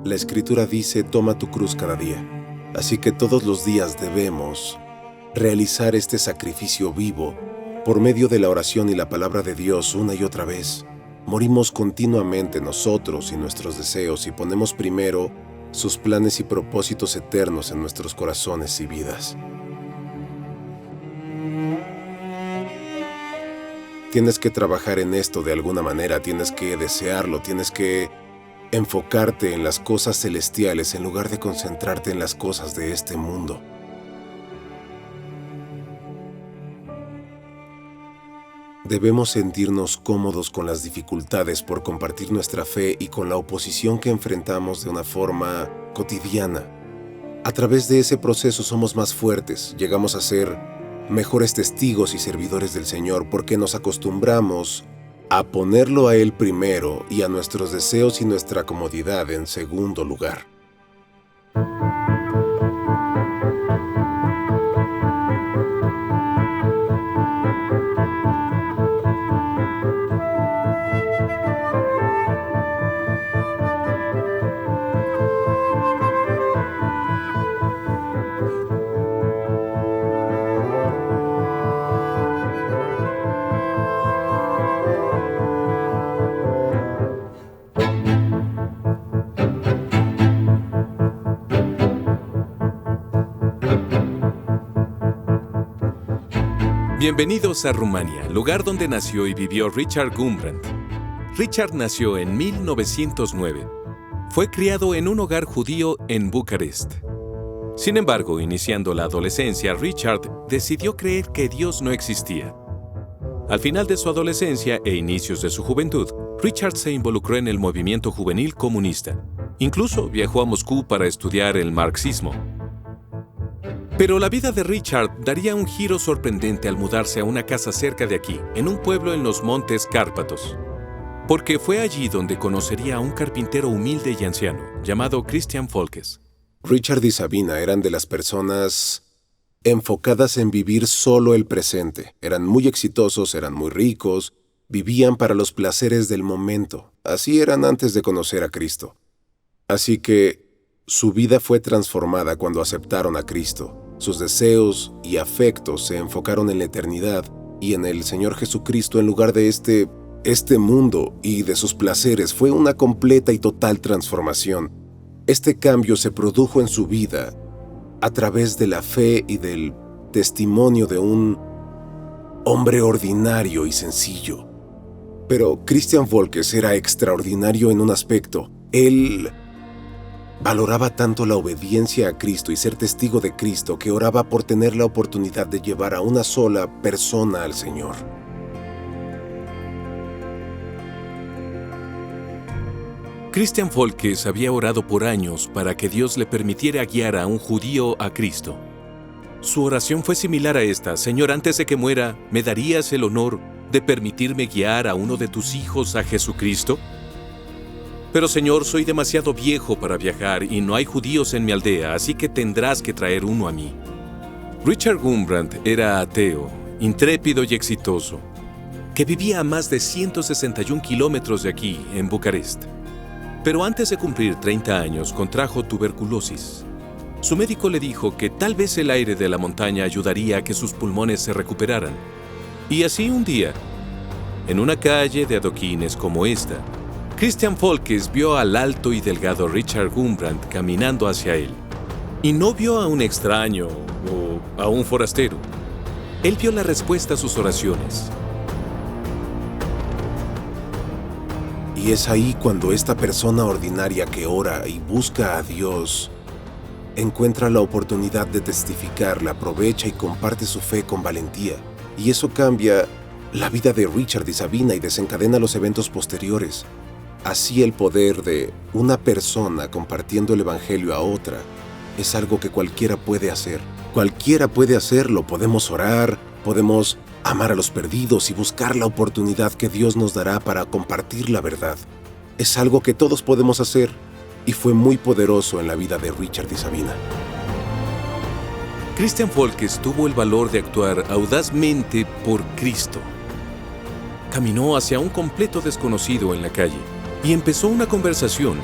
La Escritura dice, toma tu cruz cada día. Así que todos los días debemos realizar este sacrificio vivo por medio de la oración y la palabra de Dios una y otra vez. Morimos continuamente nosotros y nuestros deseos y ponemos primero sus planes y propósitos eternos en nuestros corazones y vidas. Tienes que trabajar en esto de alguna manera, tienes que desearlo, tienes que enfocarte en las cosas celestiales en lugar de concentrarte en las cosas de este mundo. Debemos sentirnos cómodos con las dificultades por compartir nuestra fe y con la oposición que enfrentamos de una forma cotidiana. A través de ese proceso somos más fuertes, llegamos a ser mejores testigos y servidores del Señor porque nos acostumbramos a ponerlo a Él primero y a nuestros deseos y nuestra comodidad en segundo lugar. Bienvenidos a Rumania, lugar donde nació y vivió Richard Gumbrand. Richard nació en 1909. Fue criado en un hogar judío en Bucarest. Sin embargo, iniciando la adolescencia, Richard decidió creer que Dios no existía. Al final de su adolescencia e inicios de su juventud, Richard se involucró en el movimiento juvenil comunista. Incluso viajó a Moscú para estudiar el marxismo. Pero la vida de Richard daría un giro sorprendente al mudarse a una casa cerca de aquí, en un pueblo en los Montes Cárpatos. Porque fue allí donde conocería a un carpintero humilde y anciano, llamado Christian Folkes. Richard y Sabina eran de las personas enfocadas en vivir solo el presente. Eran muy exitosos, eran muy ricos, vivían para los placeres del momento. Así eran antes de conocer a Cristo. Así que su vida fue transformada cuando aceptaron a Cristo. Sus deseos y afectos se enfocaron en la eternidad y en el Señor Jesucristo en lugar de este mundo y de sus placeres. Fue una completa y total transformación. Este cambio se produjo en su vida a través de la fe y del testimonio de un hombre ordinario y sencillo. Pero Christian Folkes era extraordinario en un aspecto. Él valoraba tanto la obediencia a Cristo y ser testigo de Cristo que oraba por tener la oportunidad de llevar a una sola persona al Señor. Christian Folkes había orado por años para que Dios le permitiera guiar a un judío a Cristo. Su oración fue similar a esta: Señor, antes de que muera, ¿me darías el honor de permitirme guiar a uno de tus hijos a Jesucristo? Pero Señor, soy demasiado viejo para viajar y no hay judíos en mi aldea, así que tendrás que traer uno a mí. Richard Gumbrand era ateo, intrépido y exitoso, que vivía a más de 161 kilómetros de aquí, en Bucarest. Pero antes de cumplir 30 años, contrajo tuberculosis. Su médico le dijo que tal vez el aire de la montaña ayudaría a que sus pulmones se recuperaran. Y así un día, en una calle de adoquines como esta, Christian Folkes vio al alto y delgado Richard Gumbrand caminando hacia él. Y no vio a un extraño o a un forastero. Él vio la respuesta a sus oraciones. Y es ahí cuando esta persona ordinaria que ora y busca a Dios encuentra la oportunidad de testificar, la aprovecha y comparte su fe con valentía. Y eso cambia la vida de Richard y Sabina y desencadena los eventos posteriores. Así el poder de una persona compartiendo el evangelio a otra es algo que cualquiera puede hacer. Cualquiera puede hacerlo. Podemos orar, podemos amar a los perdidos y buscar la oportunidad que Dios nos dará para compartir la verdad. Es algo que todos podemos hacer y fue muy poderoso en la vida de Richard y Sabina. Christian Folkes tuvo el valor de actuar audazmente por Cristo. Caminó hacia un completo desconocido en la calle y empezó una conversación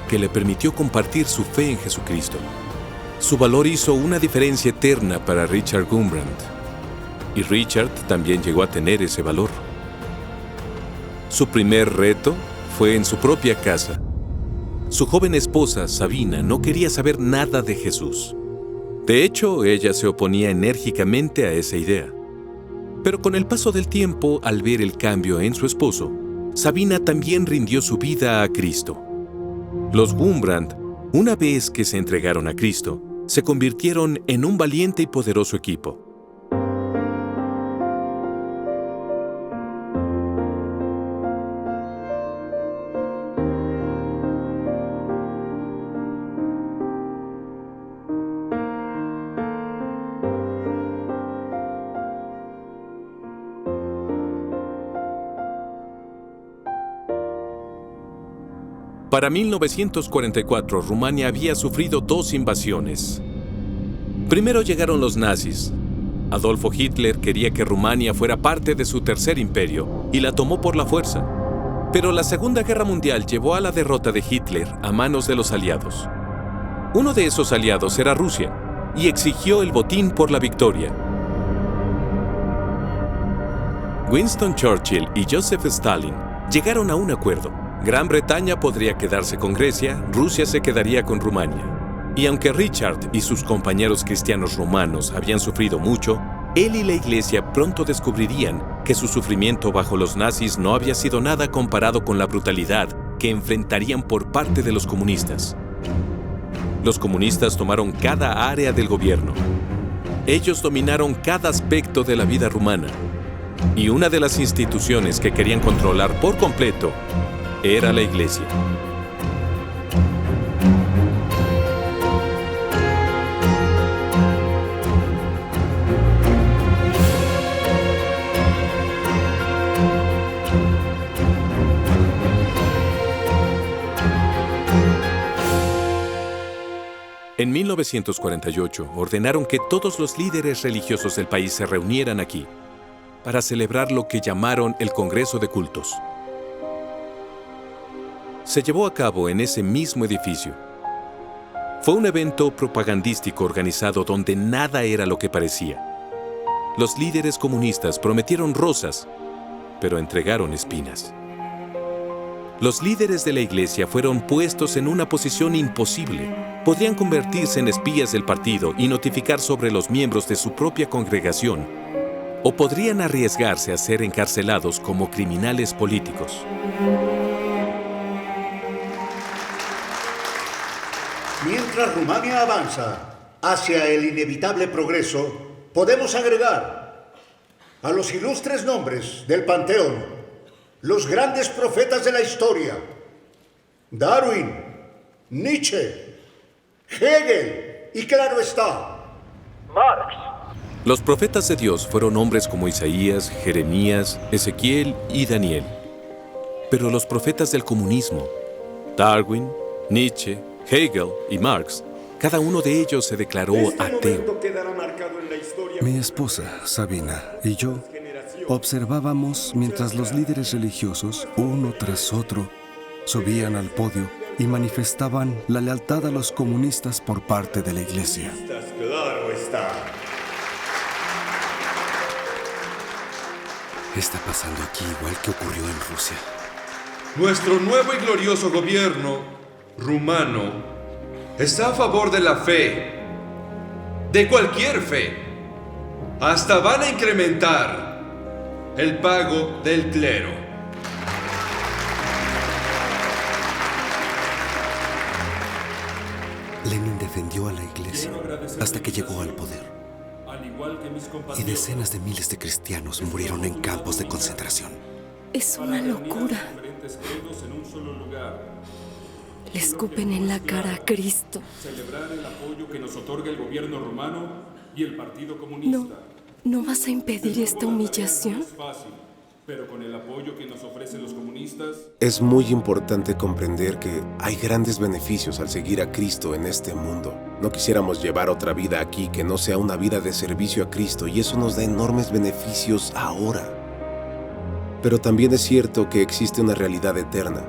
que le permitió compartir su fe en Jesucristo. Su valor hizo una diferencia eterna para Richard Gumbrand. Y Richard también llegó a tener ese valor. Su primer reto fue en su propia casa. Su joven esposa, Sabina, no quería saber nada de Jesús. De hecho, ella se oponía enérgicamente a esa idea. Pero con el paso del tiempo, al ver el cambio en su esposo, Sabina también rindió su vida a Cristo. Los Gumbrand, una vez que se entregaron a Cristo, se convirtieron en un valiente y poderoso equipo. Para 1944, Rumania había sufrido 2 invasiones. Primero llegaron los nazis. Adolfo Hitler quería que Rumania fuera parte de su tercer imperio y la tomó por la fuerza. Pero la Segunda Guerra Mundial llevó a la derrota de Hitler a manos de los aliados. Uno de esos aliados era Rusia y exigió el botín por la victoria. Winston Churchill y Joseph Stalin llegaron a un acuerdo. Gran Bretaña podría quedarse con Grecia, Rusia se quedaría con Rumania. Y aunque Richard y sus compañeros cristianos rumanos habían sufrido mucho, él y la Iglesia pronto descubrirían que su sufrimiento bajo los nazis no había sido nada comparado con la brutalidad que enfrentarían por parte de los comunistas. Los comunistas tomaron cada área del gobierno. Ellos dominaron cada aspecto de la vida rumana. Y una de las instituciones que querían controlar por completo era la Iglesia. En 1948 ordenaron que todos los líderes religiosos del país se reunieran aquí para celebrar lo que llamaron el Congreso de Cultos. Se llevó a cabo en ese mismo edificio. Fue un evento propagandístico organizado donde nada era lo que parecía. Los líderes comunistas prometieron rosas, pero entregaron espinas. Los líderes de la Iglesia fueron puestos en una posición imposible. Podían convertirse en espías del partido y notificar sobre los miembros de su propia congregación, o podrían arriesgarse a ser encarcelados como criminales políticos. Mientras Rumania avanza hacia el inevitable progreso, podemos agregar a los ilustres nombres del Panteón los grandes profetas de la historia: Darwin, Nietzsche, Hegel y, claro está, Marx. Los profetas de Dios fueron hombres como Isaías, Jeremías, Ezequiel y Daniel. Pero los profetas del comunismo, Darwin, Nietzsche, Hegel y Marx, cada uno de ellos se declaró ateo. Mi esposa, Sabina, y yo observábamos mientras los líderes religiosos, uno tras otro, subían al podio y manifestaban la lealtad a los comunistas por parte de la Iglesia. Claro está. Está pasando aquí igual que ocurrió en Rusia. Nuestro nuevo y glorioso gobierno rumano está a favor de la fe, de cualquier fe. Hasta van a incrementar el pago del clero. Lenin defendió a la Iglesia hasta que llegó al poder. Y decenas de miles de cristianos murieron en campos de concentración. Es una locura. Le escupen en la cara a Cristo. Celebrar el apoyo que nos otorga el gobierno rumano y el Partido Comunista. ¿No vas a impedir esta humillación? Es fácil, pero con el apoyo que nos ofrecen los comunistas... Es muy importante comprender que hay grandes beneficios al seguir a Cristo en este mundo. No quisiéramos llevar otra vida aquí que no sea una vida de servicio a Cristo, y eso nos da enormes beneficios ahora. Pero también es cierto que existe una realidad eterna.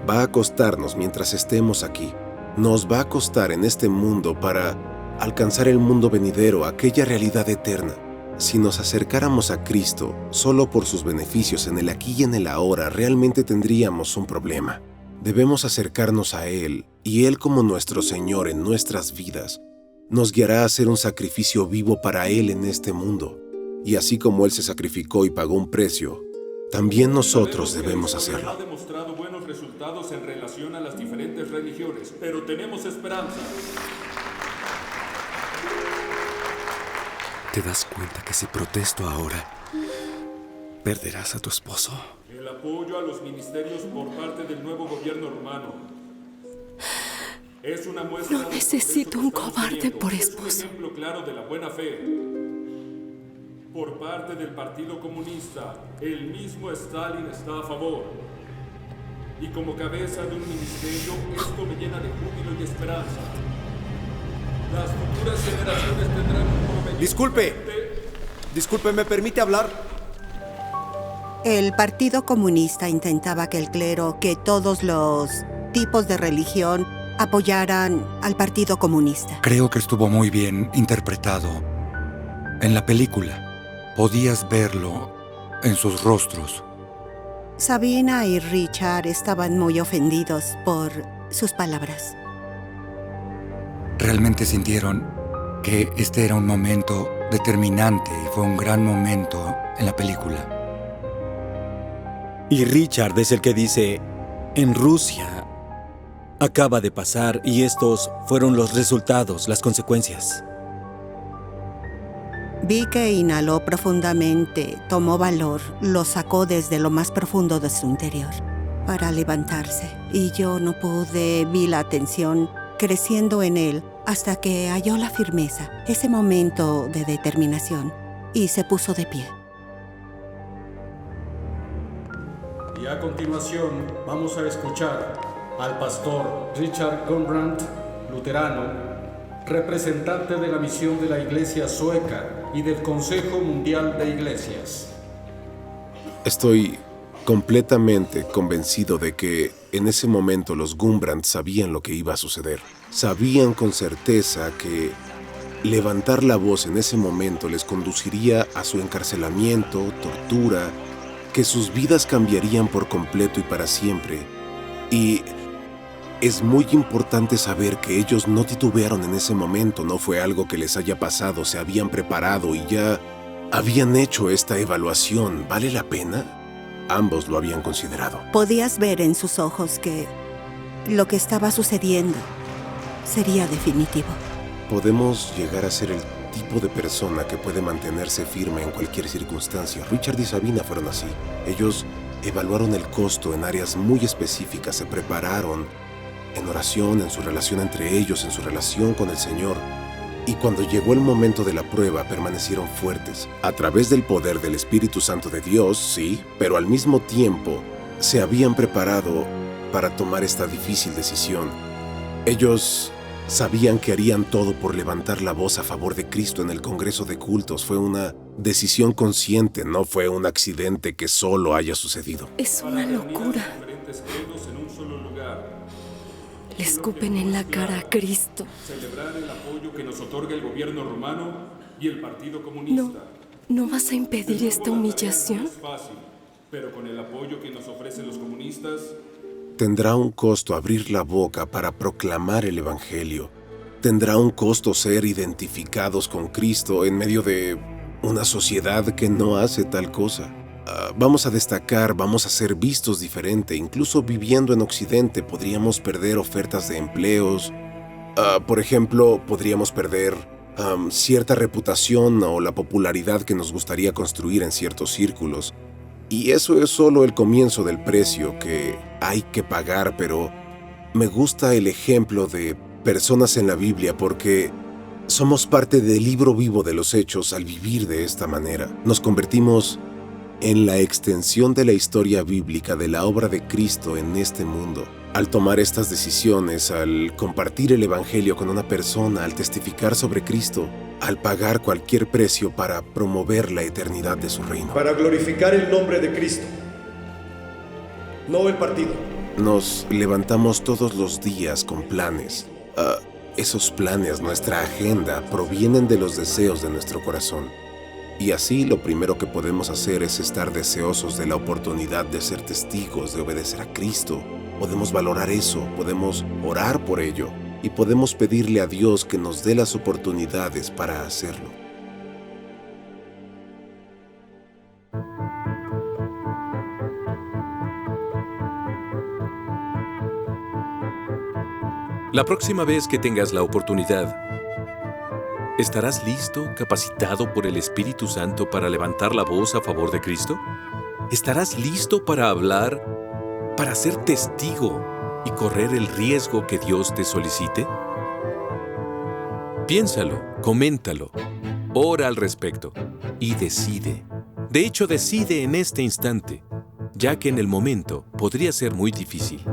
va a costarnos mientras estemos aquí. Nos va a costar en este mundo para alcanzar el mundo venidero, aquella realidad eterna. Si nos acercáramos a Cristo solo por sus beneficios en el aquí y en el ahora, realmente tendríamos un problema. Debemos acercarnos a Él, y Él como nuestro Señor en nuestras vidas, nos guiará a hacer un sacrificio vivo para Él en este mundo. Y así como Él se sacrificó y pagó un precio, también nosotros debemos hacerlo. Ha demostrado buenos resultados en relación a las diferentes religiones, pero tenemos esperanza. ¿Te das cuenta que si protesto ahora, perderás a tu esposo? El apoyo a los ministerios por parte del nuevo gobierno rumano es una muestra. No necesito un cobarde por esposo. Es un ejemplo claro de la buena fe. Por parte del Partido Comunista, el mismo Stalin está a favor. Y como cabeza de un ministerio, esto me llena de júbilo y esperanza. Las futuras generaciones tendrán un porvenir. Disculpe, ¿me permite hablar? El Partido Comunista intentaba que el clero, que todos los tipos de religión apoyaran al Partido Comunista. Creo que estuvo muy bien interpretado en la película. Podías verlo en sus rostros. Sabina y Richard estaban muy ofendidos por sus palabras. Realmente sintieron que este era un momento determinante y fue un gran momento en la película. Y Richard es el que dice, en Rusia acaba de pasar y estos fueron los resultados, las consecuencias. Vi que inhaló profundamente, tomó valor, lo sacó desde lo más profundo de su interior para levantarse. Y yo no pude, vi la tensión creciendo en él hasta que halló la firmeza, ese momento de determinación, y se puso de pie. Y a continuación vamos a escuchar al pastor Richard Gombrand, luterano, representante de la misión de la Iglesia Sueca y del Consejo Mundial de Iglesias. Estoy completamente convencido de que en ese momento los Gumbrand sabían lo que iba a suceder. Sabían con certeza que levantar la voz en ese momento les conduciría a su encarcelamiento, tortura, que sus vidas cambiarían por completo y para siempre. Y es muy importante saber que ellos no titubearon en ese momento, no fue algo que les haya pasado, se habían preparado y ya habían hecho esta evaluación. ¿Vale la pena? Ambos lo habían considerado. Podías ver en sus ojos que lo que estaba sucediendo sería definitivo. Podemos llegar a ser el tipo de persona que puede mantenerse firme en cualquier circunstancia. Richard y Sabina fueron así. Ellos evaluaron el costo en áreas muy específicas, se prepararon en oración, en su relación entre ellos, en su relación con el Señor. Y cuando llegó el momento de la prueba, permanecieron fuertes. A través del poder del Espíritu Santo de Dios, sí, pero al mismo tiempo se habían preparado para tomar esta difícil decisión. Ellos sabían que harían todo por levantar la voz a favor de Cristo en el Congreso de Cultos. Fue una decisión consciente, no fue un accidente que solo haya sucedido. Es una locura. Le escupen en la cara a Cristo. Celebrar el apoyo que nos otorga el gobierno rumano y el Partido Comunista. ¿No vas a impedir esta humillación? No es fácil, pero con el apoyo que nos ofrecen los comunistas, tendrá un costo abrir la boca para proclamar el Evangelio. Tendrá un costo ser identificados con Cristo en medio de una sociedad que no hace tal cosa. Vamos a destacar, vamos a ser vistos diferente. Incluso viviendo en Occidente podríamos perder ofertas de empleos. Por ejemplo, podríamos perder cierta reputación o la popularidad que nos gustaría construir en ciertos círculos. Y eso es solo el comienzo del precio que hay que pagar, pero me gusta el ejemplo de personas en la Biblia porque somos parte del libro vivo de los hechos al vivir de esta manera. Nos convertimos en la extensión de la historia bíblica de la obra de Cristo en este mundo. Al tomar estas decisiones, al compartir el Evangelio con una persona, al testificar sobre Cristo, al pagar cualquier precio para promover la eternidad de su reino. Para glorificar el nombre de Cristo, no el partido. Nos levantamos todos los días con planes. Esos planes, nuestra agenda, provienen de los deseos de nuestro corazón. Y así lo primero que podemos hacer es estar deseosos de la oportunidad de ser testigos, de obedecer a Cristo. Podemos valorar eso, podemos orar por ello y podemos pedirle a Dios que nos dé las oportunidades para hacerlo. La próxima vez que tengas la oportunidad, ¿estarás listo, capacitado por el Espíritu Santo para levantar la voz a favor de Cristo? ¿Estarás listo para hablar, para ser testigo y correr el riesgo que Dios te solicite? Piénsalo, coméntalo, ora al respecto y decide. De hecho, decide en este instante, ya que en el momento podría ser muy difícil.